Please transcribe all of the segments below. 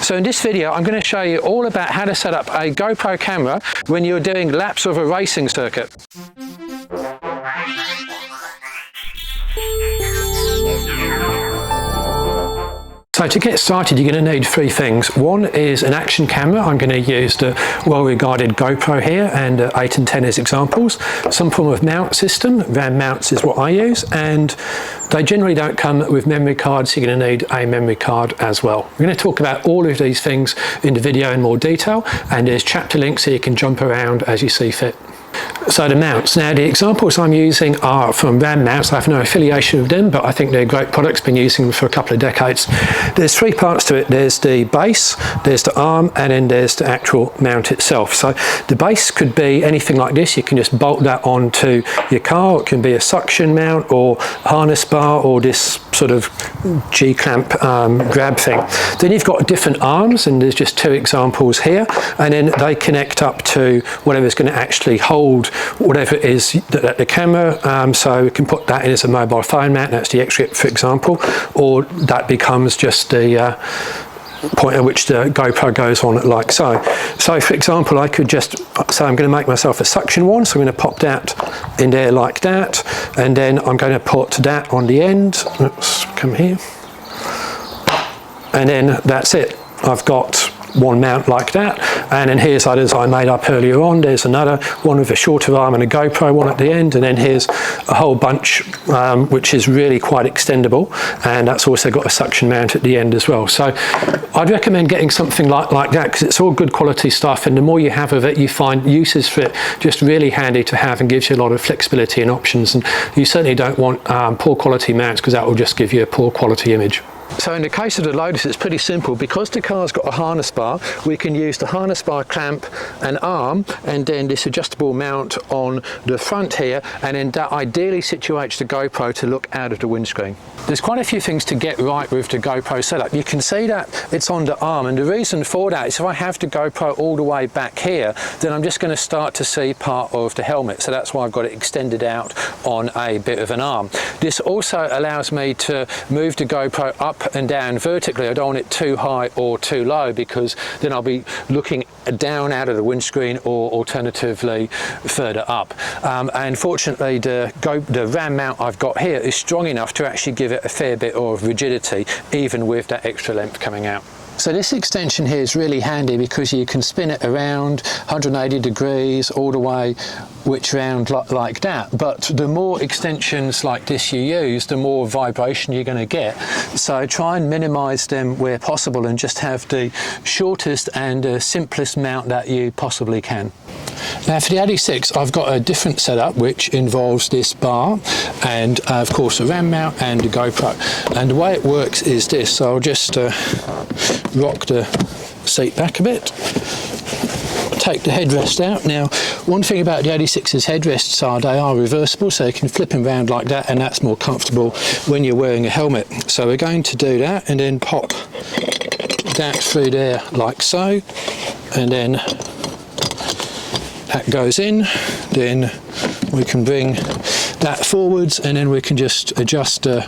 So in this video, I'm going to show you all about how to set up a GoPro camera when you're doing laps of a racing circuit. So to get started, you're going to need three things. One is an action camera. I'm going to use the well-regarded GoPro here and 8 and 10 as examples. Some form of mount system. RAM mounts is what I use, and they generally don't come with memory cards, so you're going to need a memory card as well. We're going to talk about all of these things in the video in more detail, and there's chapter links so you can jump around as you see fit. So the mounts. Now the examples I'm using are from RAM mounts. I have no affiliation with them, but I think they're great products, been using them for a couple of decades. There's three parts to it. There's the base, there's the arm, and then there's the actual mount itself. So the base could be anything like this. You can just bolt that onto your car. It can be a suction mount or harness bar or this sort of G-clamp grab thing. Then you've got different arms, and there's just two examples here, and then they connect up to whatever's going to actually hold whatever it is that the camera, so we can put that in as a mobile phone mount. That's the X-grip, for example, or that becomes just the point at which the GoPro goes on, like so. So for example, I could just say I'm going to make myself a suction one, so I'm going to pop that in there like that, and then I'm going to put that on the end. Let's come here, and then that's it. I've got one mount like that, and then here's others I made up earlier on. There's another one with a shorter arm and a GoPro one at the end, and then here's a whole bunch which is really quite extendable, and that's also got a suction mount at the end as well. So I'd recommend getting something like that, because it's all good quality stuff, and the more you have of it, you find uses for it just really handy to have, and gives you a lot of flexibility and options. And you certainly don't want poor quality mounts, because that will just give you a poor quality image. So in the case of the Lotus, it's pretty simple. Because the car's got a harness bar, we can use the harness bar clamp and arm, and then this adjustable mount on the front here, and then that ideally situates the GoPro to look out of the windscreen. There's quite a few things to get right with the GoPro setup. You can see that it's on the arm, and the reason for that is if I have the GoPro all the way back here, then I'm just going to start to see part of the helmet. So that's why I've got it extended out on a bit of an arm. This also allows me to move the GoPro up and down vertically. I don't want it too high or too low, because then I'll be looking down out of the windscreen, or alternatively further up. And fortunately the RAM mount I've got here is strong enough to actually give it a fair bit of rigidity, even with that extra length coming out. So this extension here is really handy, because you can spin it around 180 degrees all the way which round like that. But the more extensions like this you use, the more vibration you're going to get. So try and minimize them where possible, and just have the shortest and simplest mount that you possibly can. Now for the 86, I've got a different setup which involves this bar and of course a RAM mount and a GoPro. And the way it works is this. So I'll just rock the seat back a bit, take the headrest out. Now one thing about the 86's headrests are they are reversible, so you can flip them around like that, and that's more comfortable when you're wearing a helmet. So we're going to do that, and then pop that through there like so, and then that goes in. Then we can bring that forwards, and then we can just adjust the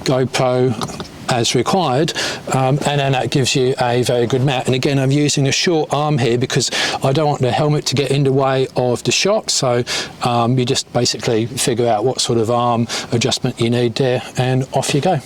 GoPro as required, and then that gives you a very good mount. And again, I'm using a short arm here because I don't want the helmet to get in the way of the shot, so you just basically figure out what sort of arm adjustment you need there, and off you go.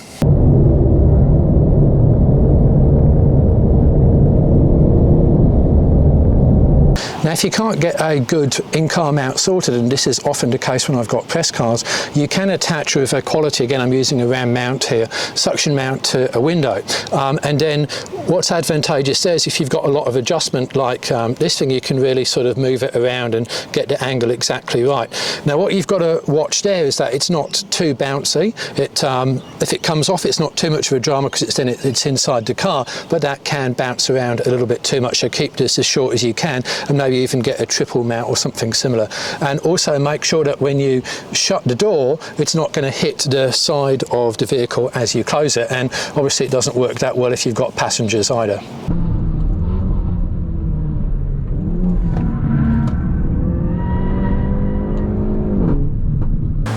Now if you can't get a good in-car mount sorted, and this is often the case when I've got press cars, you can attach with a quality, again I'm using a RAM mount here, suction mount to a window. And then what's advantageous there is if you've got a lot of adjustment like this thing, you can really sort of move it around and get the angle exactly right. Now what you've got to watch there is that it's not too bouncy. If it comes off, it's not too much of a drama because it's inside the car, but that can bounce around a little bit too much, so keep this as short as you can, and maybe even get a triple mount or something similar. And also make sure that when you shut the door, it's not going to hit the side of the vehicle as you close it, and obviously it doesn't work that well if you've got passengers either.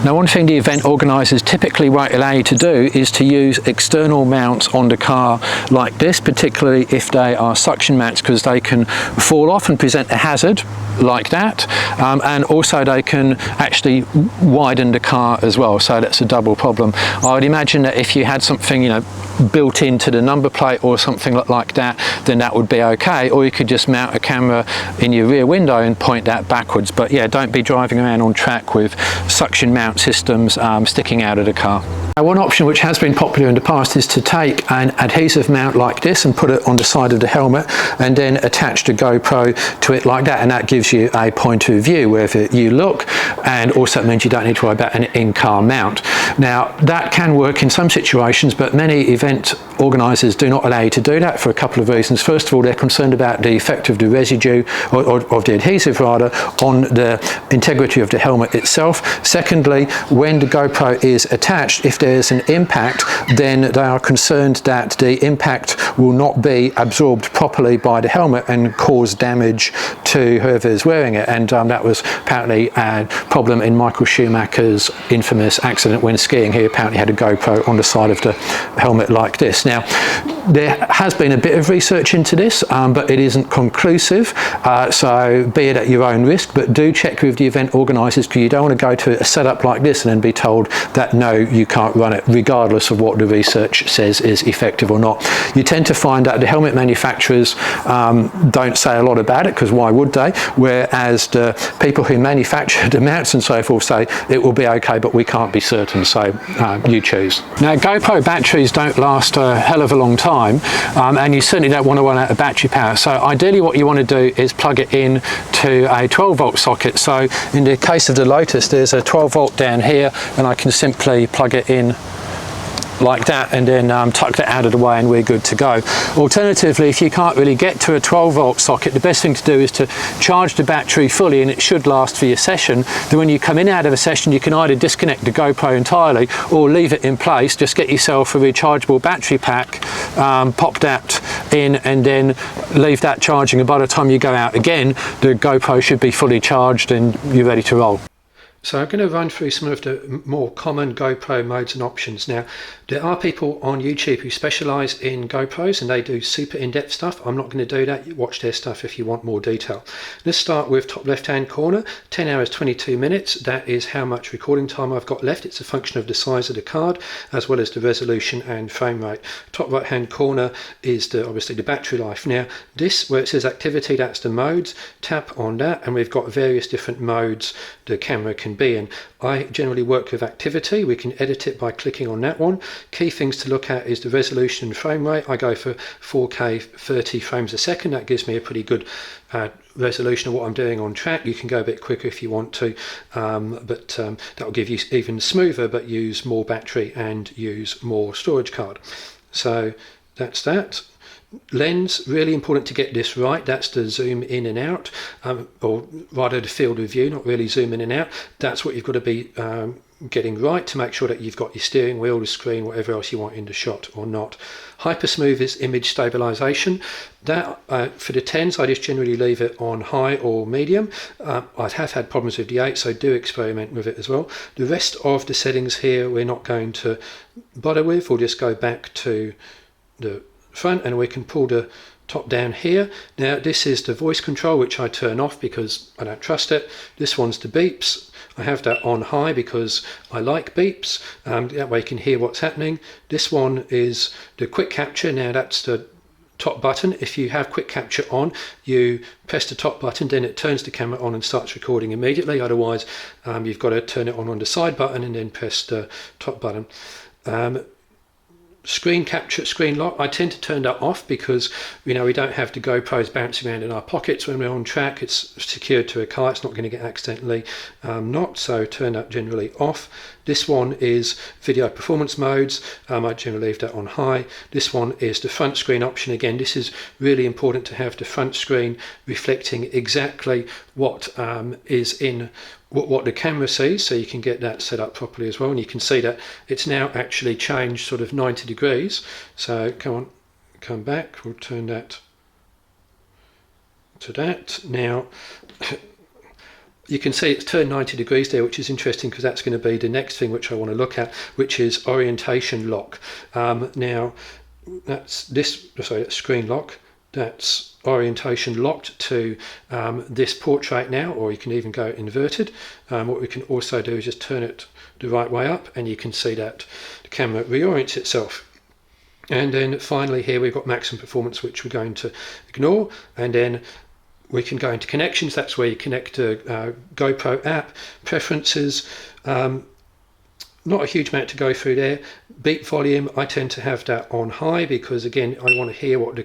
Now, one thing the event organisers typically won't allow you to do is to use external mounts on the car like this, particularly if they are suction mounts, because they can fall off and present a hazard like that, and also they can actually widen the car as well, so that's a double problem. I would imagine that if you had something, you know, built into the number plate or something like that, then that would be okay, or you could just mount a camera in your rear window and point that backwards. But yeah, don't be driving around on track with suction mount systems sticking out of the car. Now, one option which has been popular in the past is to take an adhesive mount like this and put it on the side of the helmet and then attach the GoPro to it like that, and that gives you a point of view wherever you look, and also it means you don't need to worry about an in-car mount. Now, that can work in some situations, but many event organisers do not allow you to do that for a couple of reasons. First of all, they're concerned about the effect of the residue, or of the adhesive rather, on the integrity of the helmet itself. Secondly, when the GoPro is attached, if there's an impact, then they are concerned that the impact will not be absorbed properly by the helmet and cause damage to whoever is wearing it. And that was apparently a problem in Michael Schumacher's infamous accident when skiing. He apparently had a GoPro on the side of the helmet like this. Now, there has been a bit of research into this, but it isn't conclusive, so be it at your own risk, but do check with the event organisers, because you don't want to go to a setup like this and then be told that no, you can't run it, regardless of what the research says is effective or not. You tend to find that the helmet manufacturers don't say a lot about it, because why would they? Whereas the people who manufacture the mounts and so forth say it will be okay, but we can't be certain, so you choose. Now, GoPro batteries don't last a hell of a long time, and you certainly don't want to run out of battery power. So ideally what you want to do is plug it in to a 12-volt socket. So in the case of the Lotus, there's a 12-volt down here, and I can simply plug it in like that and then tuck that out of the way and we're good to go. Alternatively, if you can't really get to a 12-volt socket, the best thing to do is to charge the battery fully, and it should last for your session. Then when you come in out of a session, you can either disconnect the GoPro entirely or leave it in place. Just get yourself a rechargeable battery pack, pop that in and then leave that charging, and by the time you go out again, the GoPro should be fully charged and you're ready to roll. So I'm going to run through some of the more common GoPro modes and options. Now, there are people on YouTube who specialise in GoPros and they do super in-depth stuff. I'm not going to do that. You watch their stuff if you want more detail. Let's start with top left-hand corner, 10 hours 22 minutes. That is how much recording time I've got left. It's a function of the size of the card as well as the resolution and frame rate. Top right-hand corner is obviously the battery life. Now, this where it says activity, that's the modes. Tap on that and we've got various different modes the camera can be in. I generally work with activity. We can edit it by clicking on that one. Key things to look at is the resolution and frame rate. I go for 4K 30 frames a second. That gives me a pretty good resolution of what I'm doing on track. You can go a bit quicker if you want to, but that will give you even smoother, but use more battery and use more storage card. So that's that. Lens, really important to get this right. That's the zoom in and out, or rather the field of view, not really zoom in and out. That's what you've got to be getting right to make sure that you've got your steering wheel, the screen, whatever else you want in the shot or not. Hyper smooth is image stabilization. That for the 10s, I just generally leave it on high or medium. I have had problems with the 8, so do experiment with it as well. The rest of the settings here we're not going to bother with. We'll just go back to the front and we can pull the top down here. Now this is the voice control, which I turn off because I don't trust it. This one's the beeps. I have that on high because I like beeps. That way you can hear what's happening. This one is the quick capture. Now that's the top button. If you have quick capture on, you press the top button, then it turns the camera on and starts recording immediately. Otherwise you've got to turn it on the side button and then press the top button. Screen capture, screen lock, I tend to turn that off because we don't have the GoPros bouncing around in our pockets when we're on track. It's secured to a car, it's not going to get accidentally knocked, so turn that generally off. This one is video performance modes. I generally leave that on high. This one is the front screen option. Again, this is really important to have the front screen reflecting exactly what is in what the camera sees, so you can get that set up properly as well. And you can see that it's now actually changed sort of 90 degrees. So come back, we'll turn that to that. Now, You can see it's turned 90 degrees there, which is interesting because that's going to be the next thing which I want to look at, which is orientation lock. Now, that's screen lock. That's orientation locked to this portrait now, or you can even go inverted. What we can also do is just turn it the right way up, and you can see that the camera reorients itself. And then finally here we've got maximum performance, which we're going to ignore, and then we can go into connections. That's where you connect a GoPro app, preferences. Not a huge amount to go through there. Beep volume, I tend to have that on high because, again, I want to hear what the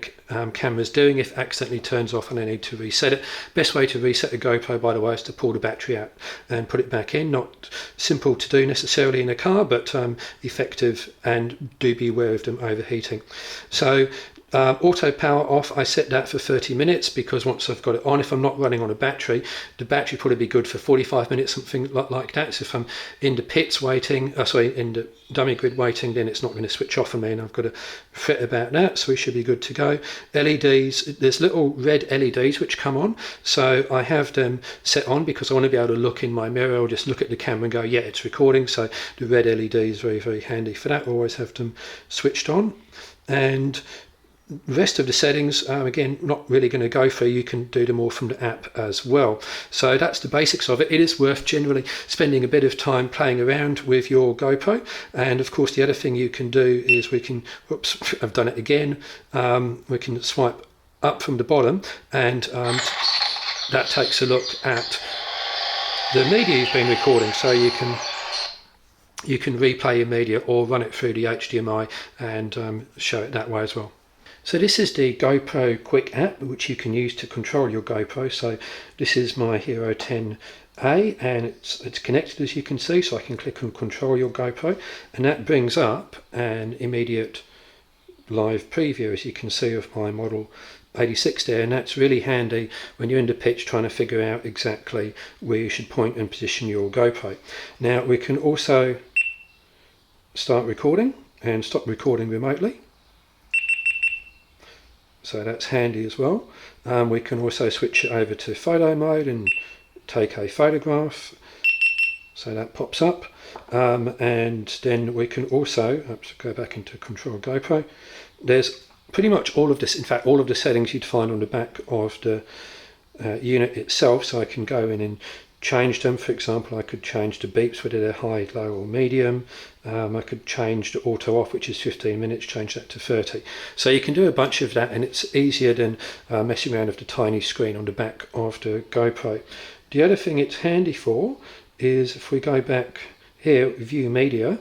camera's doing. If it accidentally turns off and I need to reset it. Best way to reset the GoPro, by the way, is to pull the battery out and put it back in. Not simple to do necessarily in a car, but effective, and do be aware of them overheating. So auto power off, I set that for 30 minutes because once I've got it on, if I'm not running on a battery, the battery probably be good for 45 minutes, something like that. So if I'm in the pits waiting, in the dummy grid waiting, then it's not going to switch off for me, and I've got to fret about that. So we should be good to go. LEDs, there's little red LEDs which come on, so I have them set on because I want to be able to look in my mirror or just look at the camera and go, yeah, it's recording. So the red LED is very, very handy for that. Always have them switched on. And the rest of the settings, again, not really going to go through. You can do them all from the app as well. So that's the basics of it. It is worth generally spending a bit of time playing around with your GoPro. And of course, the other thing you can do is we can, oops, I've done it again. We can swipe up from the bottom, and that takes a look at the media you've been recording. So you can replay your media or run it through the HDMI and show it that way as well. So this is the GoPro Quick app, which you can use to control your GoPro. So this is my Hero 10A, and it's connected, as you can see, so I can click on control your GoPro, and that brings up an immediate live preview, as you can see, of my model 86 there, and that's really handy when you're in the pitch trying to figure out exactly where you should point and position your GoPro. Now we can also start recording and stop recording remotely. So that's handy as well. We can also switch it over to photo mode and take a photograph. So that pops up. And then we can also go back into control GoPro. There's pretty much all of this, in fact, all of the settings you'd find on the back of the unit itself. So I can go in and change them. For example, I could change the beeps, whether they're high, low or medium. I could change the auto off, which is 15 minutes, change that to 30. So you can do a bunch of that, and it's easier than messing around with the tiny screen on the back of the GoPro. The other thing it's handy for is if we go back here, view media,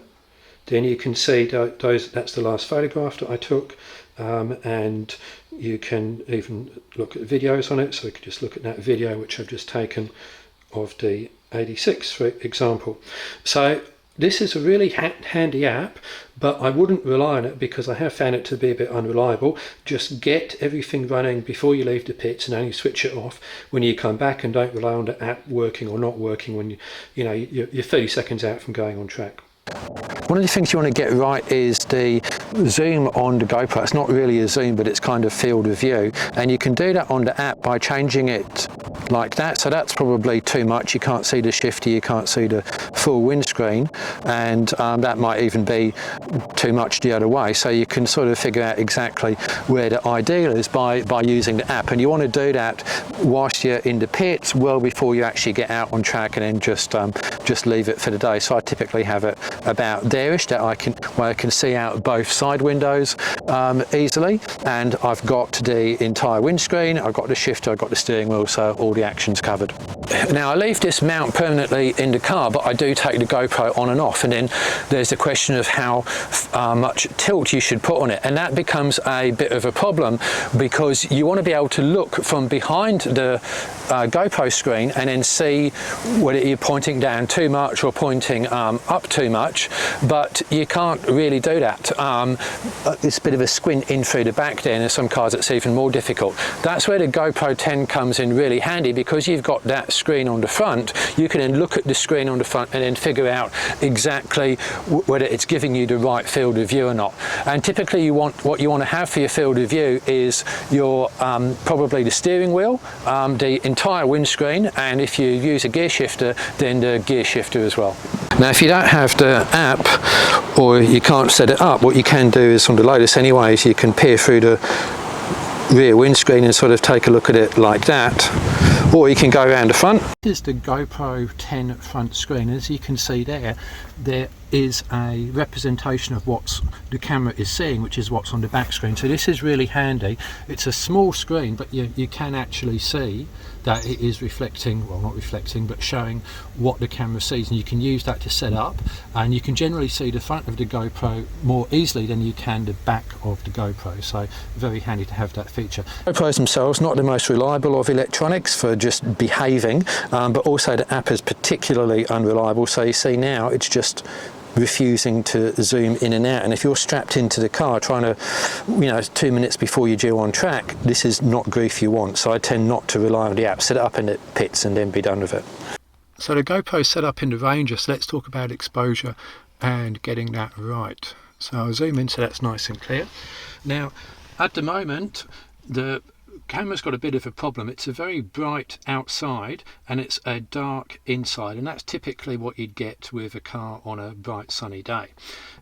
then you can see that's the last photograph that I took, and you can even look at videos on it. So we could just look at that video which I've just taken of the 86, for example. So this is a really handy app, but I wouldn't rely on it because I have found it to be a bit unreliable. Just get everything running before you leave the pits and only switch it off when you come back, and don't rely on the app working or not working when you're 30 seconds out from going on track. One of the things you want to get right is the zoom on the GoPro. It's not really a zoom, but it's kind of field of view, and you can do that on the app by changing it like that. So that's probably too much. You can't see the shifter, you can't see the full windscreen, and that might even be too much the other way. So you can sort of figure out exactly where the ideal is by using the app, and you want to do that whilst you're in the pits, well before you actually get out on track, and then just leave it for the day. So I typically have it about there-ish, that where I can see out both side windows easily, and I've got the entire windscreen, I've got the shifter, I've got the steering wheel, so all the action's covered. Now I leave this mount permanently in the car, but I do take the GoPro on and off, and then there's the question of how much tilt you should put on it, and that becomes a bit of a problem because you want to be able to look from behind the GoPro screen and then see whether you're pointing down too much or pointing up too much, but you can't really do that. It's a bit of a squint in through the back there, and in some cars it's even more difficult. That's where the GoPro 10 comes in really handy, because you've got that screen on the front, you can then look at the screen on the front and then figure out exactly whether it's giving you the right field of view or not. And typically what you want to have for your field of view is your probably the steering wheel, the entire windscreen, and if you use a gear shifter, then the gear shifter as well. Now if you don't have the app or you can't set it up, what you can do is on the Lotus anyways, you can peer through the rear windscreen and sort of take a look at it like that, or you can go around the front. This is the GoPro 10 front screen. As you can see there is a representation of what the camera is seeing, which is what's on the back screen. So this is really handy. It's a small screen, but you can actually see that it is reflecting, well not reflecting, but showing what the camera sees, and you can use that to set up, and you can generally see the front of the GoPro more easily than you can the back of the GoPro, so very handy to have that feature. GoPros themselves not the most reliable of electronics for just behaving, but also the app is particularly unreliable. So you see now it's just refusing to zoom in and out, and if you're strapped into the car trying to, 2 minutes before you're due on track, this is not grief you want. So I tend not to rely on the app. Set it up in the pits and then be done with it. So the GoPro is set up in the Ranger, so let's talk about exposure and getting that right. So I'll zoom in so that's nice and clear. Now at the moment the camera's got a bit of a problem. It's a very bright outside and it's a dark inside, and that's typically what you'd get with a car on a bright sunny day.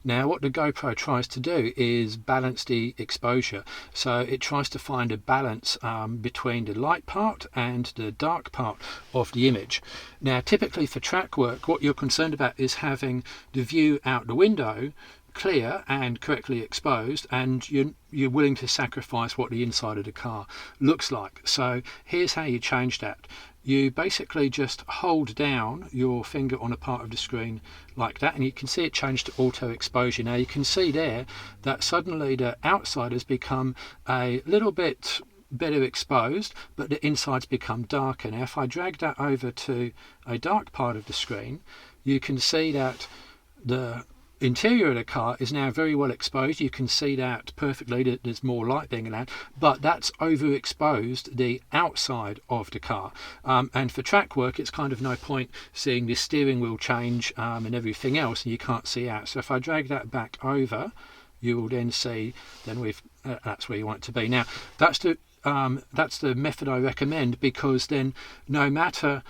Now what the GoPro tries to do is balance the exposure, so it tries to find a balance between the light part and the dark part of the image. Now typically for track work, what you're concerned about is having the view out the window clear and correctly exposed, and you're willing to sacrifice what the inside of the car looks like. So here's how you change that. You basically just hold down your finger on a part of the screen like that, and you can see it change to auto exposure. Now you can see there that suddenly the outside has become a little bit better exposed, but the inside's become darker. Now if I drag that over to a dark part of the screen, you can see that the interior of the car is now very well exposed. You can see that perfectly, that there's more light being allowed, but that's overexposed the outside of the car, and for track work it's kind of no point seeing the steering wheel change and everything else, and you can't see out. So if I drag that back over, you will then see then that's where you want it to be. Now that's the method I recommend, because then no matter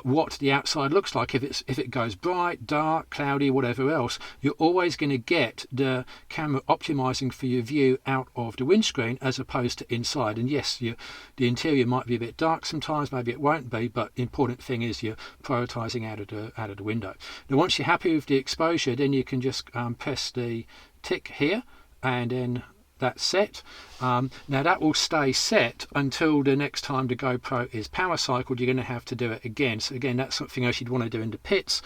what the outside looks like, if it goes bright, dark, cloudy, whatever else, you're always going to get the camera optimizing for your view out of the windscreen as opposed to inside. And yes, the interior might be a bit dark sometimes, maybe it won't be, but the important thing is you're prioritizing out of the window. Now once you're happy with the exposure, then you can just press the tick here, and then that's set. Now that will stay set until the next time the GoPro is power cycled. You're going to have to do it again. So again, that's something else you'd want to do in the pits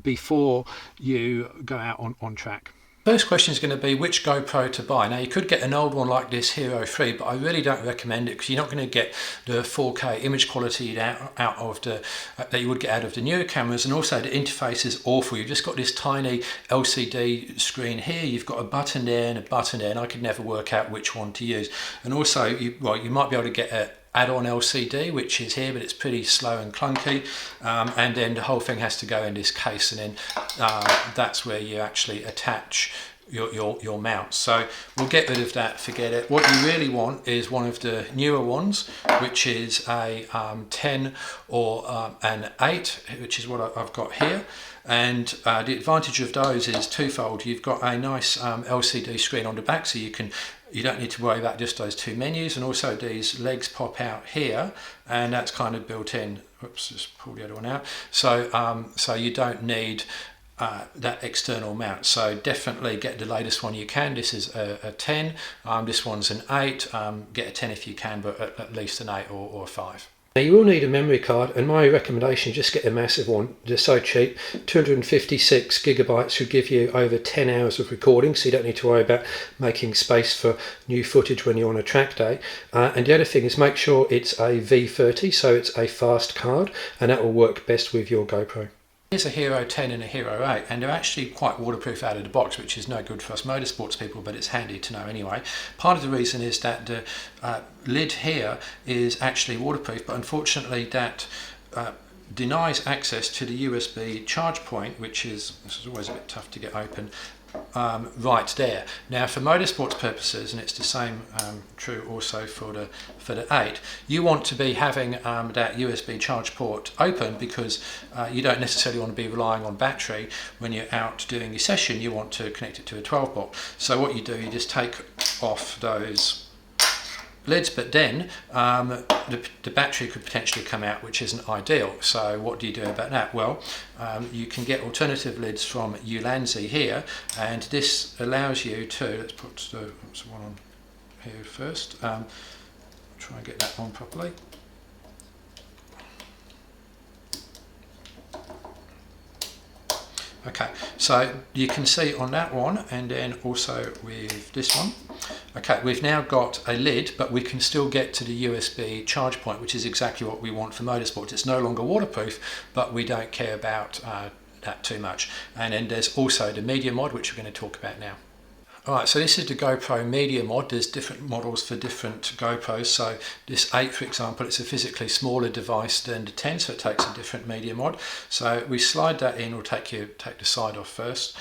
before you go out on track. First question is going to be which GoPro to buy. Now you could get an old one like this Hero 3, but I really don't recommend it because you're not going to get the 4K image quality out of that you would get out of the newer cameras, and also the interface is awful. You've just got this tiny LCD screen here, you've got a button there and a button there, and I could never work out which one to use. And also you might be able to get a add-on LCD, which is here, but it's pretty slow and clunky, and then the whole thing has to go in this case, and then that's where you actually attach your mount. So we'll get rid of that, forget it. What you really want is one of the newer ones, which is a 10 or an 8, which is what I've got here. And the advantage of those is twofold. You've got a nice LCD screen on the back, so you don't need to worry about just those two menus, and also these legs pop out here, and that's kind of built in. Oops, just pull the other one out. So you don't need that external mount. So definitely get the latest one you can. This is a 10, this one's an 8, get a 10 if you can, but at least an 8 or a 5. Now you will need a memory card, and my recommendation is just get a massive one. They're so cheap. 256 gigabytes should give you over 10 hours of recording, so you don't need to worry about making space for new footage when you're on a track day. And the other thing is make sure it's a V30, so it's a fast card, and that will work best with your GoPro. Here's a Hero 10 and a Hero 8, and they're actually quite waterproof out of the box, which is no good for us motorsports people, but it's handy to know anyway. Part of the reason is that the lid here is actually waterproof, but unfortunately that denies access to the USB charge point, which is, this is always a bit tough to get open, right there. Now for motorsports purposes, and it's the same true also for the 8, you want to be having that USB charge port open, because you don't necessarily want to be relying on battery when you're out doing your session. You want to connect it to a 12 volt. So what you do, you just take off those lids, but then the battery could potentially come out, which isn't ideal. So what do you do about that? Well, you can get alternative lids from Ulanzi here, and this allows you to, let's put the one on here first, try and get that on properly. Okay, so you can see on that one, and then also with this one. Okay, we've now got a lid, but we can still get to the USB charge point, which is exactly what we want for motorsport. It's no longer waterproof, but we don't care about that too much. And then there's also the Media Mod, which we're going to talk about now. Alright, so this is the GoPro Media Mod. There's different models for different GoPros. So this 8, for example, it's a physically smaller device than the 10, so it takes a different media mod. So we slide that in, we'll take the side off first.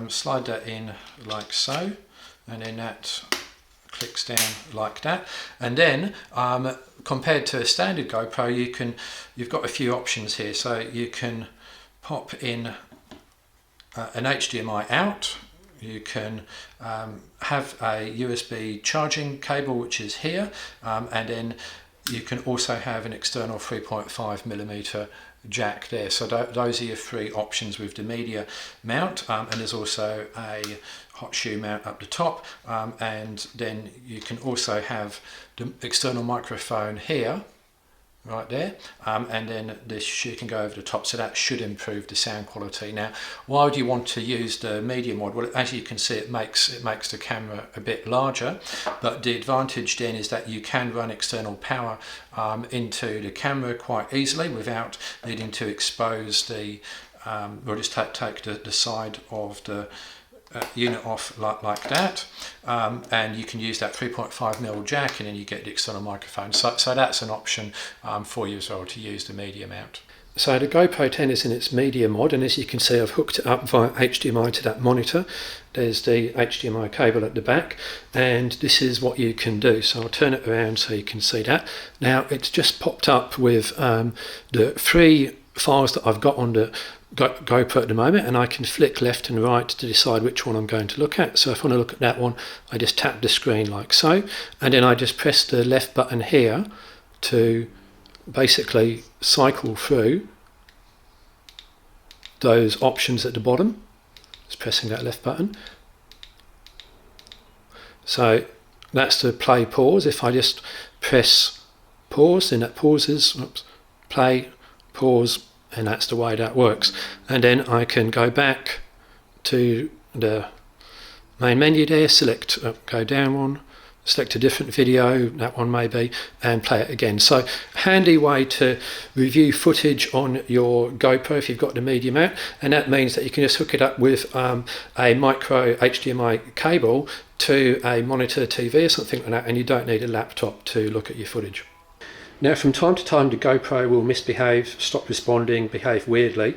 Slide that in like so, and then that clicks down like that. And then compared to a standard GoPro, you've got a few options here. So you can pop in an HDMI out. You can have a USB charging cable, which is here, and then you can also have an external 3.5mm jack there. So those are your 3 options with the media mount, and there's also a hot shoe mount up the top, and then you can also have the external microphone here, right there, and then this you can go over the top, so that should improve the sound quality. Now, why would you want to use the Media Mod? Well, as you can see, it makes the camera a bit larger, but the advantage then is that you can run external power into the camera quite easily without needing to expose the or just take the side of the unit off like that, and you can use that 3.5mm jack, and then you get the external microphone. So that's an option for you as well, to use the media mount. So the GoPro 10 is in its Media Mod, and as you can see, I've hooked it up via HDMI to that monitor. There's the HDMI cable at the back, and this is what you can do. So I'll turn it around so you can see that. Now it's just popped up with the 3 files that I've got on the GoPro at the moment, and I can flick left and right to decide which one I'm going to look at. So if I want to look at that one, I just tap the screen like so, and then I just press the left button here to basically cycle through those options at the bottom. Just pressing that left button. So that's the play pause. If I just press pause, then that pauses. Oops, play, pause, and that's the way that works. And then I can go back to the main menu there, select, go down one, select a different video, that one maybe, and play it again. So handy way to review footage on your GoPro if you've got the media mount, and that means that you can just hook it up with a micro HDMI cable to a monitor TV or something like that, and you don't need a laptop to look at your footage. Now, from time to time, the GoPro will misbehave, stop responding, behave weirdly.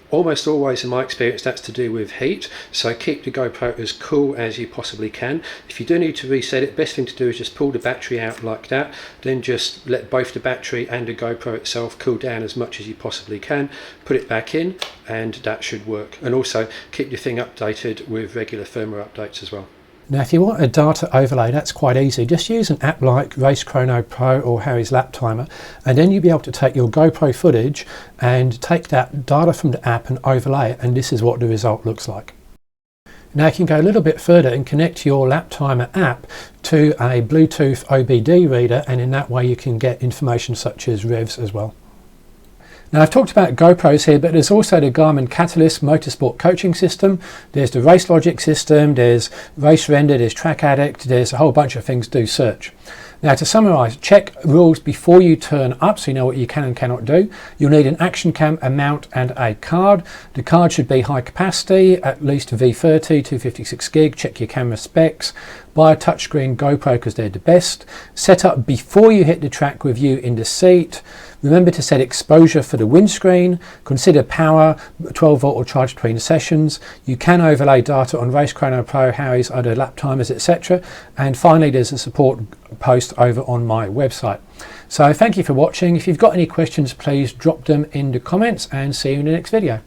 Almost always, in my experience, that's to do with heat. So keep the GoPro as cool as you possibly can. If you do need to reset it, best thing to do is just pull the battery out like that. Then just let both the battery and the GoPro itself cool down as much as you possibly can. Put it back in, and that should work. And also keep your thing updated with regular firmware updates as well. Now, if you want a data overlay, that's quite easy. Just use an app like Race Chrono Pro or Harry's Lap Timer, and then you'll be able to take your GoPro footage and take that data from the app and overlay it, and this is what the result looks like. Now you can go a little bit further and connect your Lap Timer app to a Bluetooth OBD reader, and in that way you can get information such as revs as well. Now, I've talked about GoPros here, but there's also the Garmin Catalyst motorsport coaching system. There's the Race Logic system, there's Race Render, there's Track Addict, there's a whole bunch of things to search. Now, to summarise, check rules before you turn up so you know what you can and cannot do. You'll need an action cam, a mount and a card. The card should be high capacity, at least V30, 256 gig. Check your camera specs. Buy a touchscreen GoPro because they're the best. Set up before you hit the track with you in the seat. Remember to set exposure for the windscreen, consider power, 12 volt or charge between sessions. You can overlay data on Race Chrono Pro, Harry's, other lap timers, etc. And finally, there's a support post over on my website. So thank you for watching. If you've got any questions, please drop them in the comments, and see you in the next video.